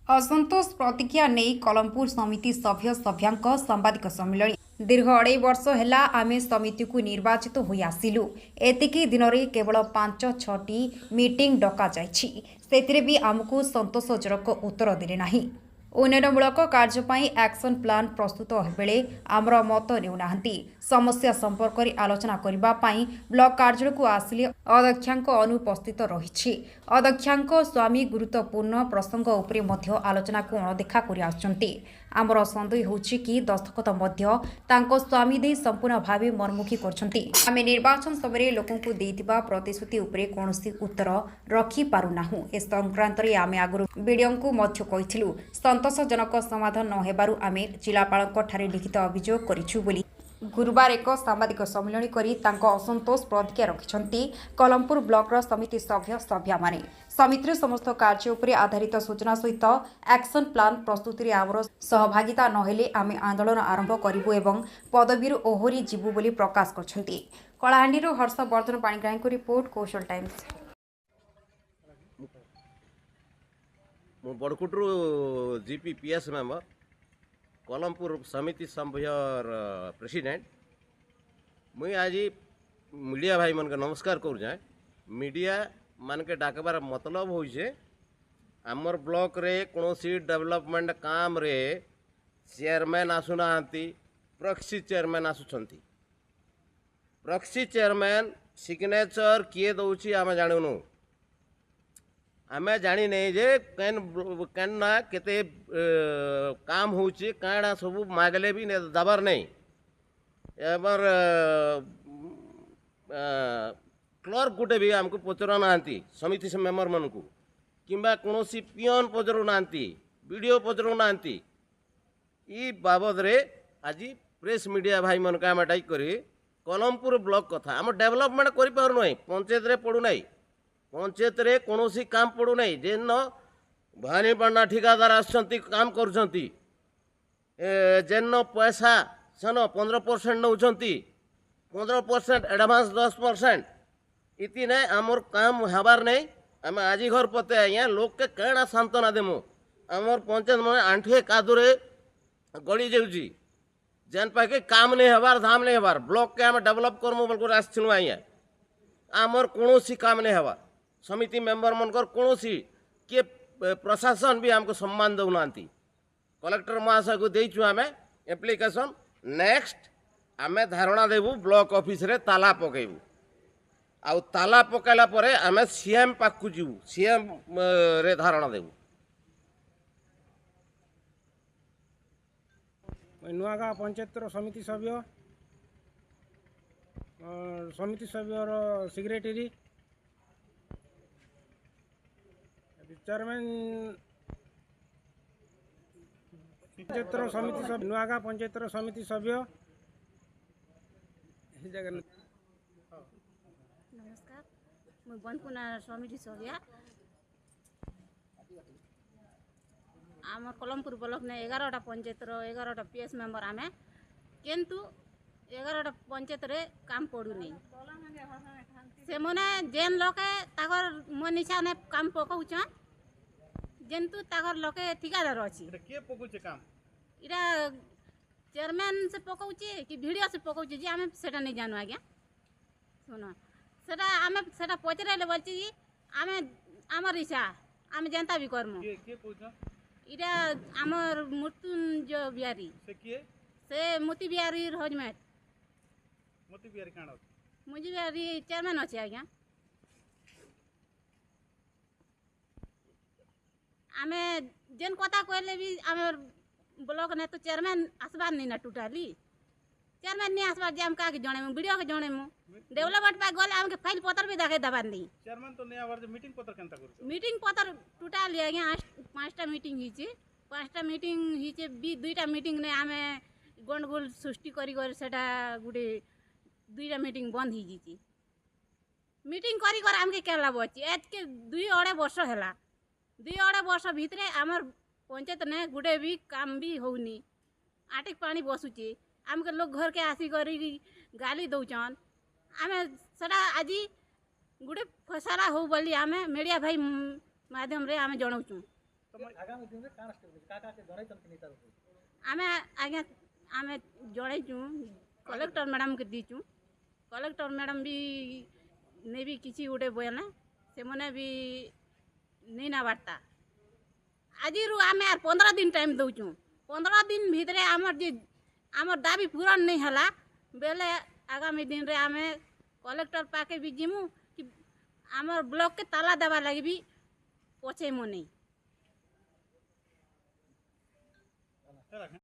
असंतोष प्रतिक्रिया नहीं कलमपुर समिति सभ्य सभ्यांक सांबादिक सम्मिलन दीर्घ 2.5 वर्ष है आमे समिति को निर्वाचित हो आसिलु एतिकी दिन में केवल 5-6टी मीटिंग डका जाइछि भी आमको संतोषजनक उत्तर देले नाही। उन्नयनमूलक कार्यपाई एक्शन प्लान प्रस्तुत बेले आमर मत नेउना समस्या संपर्क में आलोचना करने ब्लॉक कार्यालय को आसिले अध्यक्षांक अनुपस्थित रही अध्यक्षांक स्वामी गुरुत्वपूर्ण प्रसंग उपरे मध्य आलोचना को अणदेखा कर आमर सन्देह होछि कि दस्तखत मध्य तांको स्वामी दे संपूर्ण भाव मनमुखी करछंती। आमे निर्वाचन समय लोकों को देइतिबा प्रतिश्रुति उपरे कोनोसी उत्तर रखी पारुनाहु। ए संक्रांत रे आमे आगुरु वीडियो को मध्य कहिथिलु संतोषजनक समाधान न हेबारु आमे जिलापालक ठारे लिखित अभियोग करिछु बोली गुरुवार एक सांबादिक सम्मेलन करी तांको असंतोष प्रतिक्रिया रखिछंती कलमपुर ब्लॉक समिति सभ्य सभ्या माने। समितिर समस्त कार्य उपरे आधारित सूचना सहित एक्शन प्लान प्रस्तुति आमर सहभागिता नहेले आमे आंदोलन आरंभ करिबु एवं पदवीर ओहरी जीवु बोली प्रकाश करछंती। कलाहांडीर हर्षवर्धन पाणिग्राही को रिपोर्ट कौशल टाइम्स। मु बड़कुटरू जीपी पीएस मेंबर कलमपुर समिति सभ्यर प्रेसिडेंट मुई आज मीडिया भाई मन के नमस्कार कर जाए। मीडिया मान के डाकबार मतलब हो आमर ब्लॉक रे कौनसी डेवलपमेंट काम रे चेयरमैन आसुना प्रॉक्सी चेयरमैन आसुचंती। प्रॉक्सी चेयरमैन सिग्नेचर किए दउची आमे जानुनु आमे जानी नहीं जे केन ना केते काम होची काणा सब मागले भी दबार नहीं एबर क्लर्क गुटे भी आमको पचरा ना समिति से मेम्बर मन को किंबा कौनसी पियन पचरू ना वीडियो पचरू ना ई बाबद रे आज प्रेस मीडिया भाई मन का आम टाइक करी कलमपुर ब्लॉक कथा आम डेवलपमेंट कर पार नहीं पंचायत रे पड़ू नहीं पंचायत रे कौनसी काम पड़ू नहीं जेन भानी पाना ठिकादार आसछंती काम करछंती जेन पैसा सन 15% नौछंती 15% एडवांस 10% इति नहीं आमर काम हबार नहीं आम आज घर पते आज्ञा लोक के कणा सांत्वना देमु आमर पंचायत मन आंठे कादुरे गड़ी जाऊँगी जेन पाके काम नहीं हबार धाम नहीं हबार ब्लॉक के आम डेवलप करमु बोल आसछनु आज्ञा आमर कौनसी काम नहीं हबार समिति मेंबर मनकर कौनसी किए प्रशासन भी हमको सम्मान दौना कलेक्टर महाशय को देचु आम एप्लिकेशन नेक्स्ट आम धारणा देबू ब्लॉक ऑफिस रे ताला पकेबू आउ ताला पकाइला परे आम सीएम पाखु जीवू सीएम रे धारणा देबू। नुआगा पंचायत समिति सभ्यर सेक्रेटरी चेयरमैन पंचायत समिति सभ्य नुआगा पंचायत समिति सभ्य नमस्कार मुझे बनपुना समिति सभ्या आम कलमपुर ब्लॉक ने 11टा पंचायत 11टा पीएस मेंबर आमे किंतु 11टा पंचायत रे काम पड़ू नहीं से मने जेन लोके ताकर मन इच्छा ने काम पकाउछन जेंतु ताकर लोके ठिकादार अछि के पकुचे काम इरा चेयरमैन से पकाउचे कि वीडियो से पकाउचे जे आमे सेटा नहीं जानु आज्ञा सुनो सेटा आमे सेटा पचरेले बोलची जी आमे हमर इच्छा आमे जनता भी करमु के पूछा इरा हमर मृत्युंजय बिहारी से मोती बिहारी हजमेट मोती बिहारी काण मुझे बिहारी चेयरमैन अच्छे आज्ञा आमे जेन कथा कहले भी आमे ब्लॉक ने तो चेयरमैन आसबार नहीं ना टोटाली चेयरमैन नहीं आसबार जे हम का जणेमु वीडियो के जणेमु डेवलपमेंट पा गले हमके फाइल पत्र भी देखे दबार नहीं चेयरमैन तो नहीं आवर मीटिंग पत्र केनता करू मीटिंग पत्र टोटाली आज्ञा 5टा मीटिंग हिचे 5टा मीटिंग हिचे 2टा मीटिंग ने आमे गंडगोल सृष्टि करी कर सेटा गुडे 2टा मीटिंग बंद ही जीची मीटिंग करी कर हमके के लाभ अछि एत के 2-2.5 वर्ष हैला 2-2.5 वर्ष भितरे हमर पंचायत ने गुडे भी काम भी होनी आटिक पानी बसुचे हमके लोग घर के आसी करी गाली दौचन आमे सदा आज गुडे फसारा हो बोली आमे मीडिया भाई माध्यम रे आमे जणाउछु आगामी दिन में काण स्टेप का के जणै तन नेता रहो आमे आज्ञा आमे जणैचु कलेक्टर मैडम के दीचु कलेक्टर मैडम भी ने भी किसी गोटे बयाना से मने भी नहीं ना बार्ता आज आमे आर 15 दिन टाइम दउचु 15 दिन भितरे आमर दाबी पूरा नहीं हला बेले आगामी दिन रे आमे कलेक्टर पाके भी जिमु कि आमर ब्लॉक के ताला देवा लगी भी पछे मो नहीं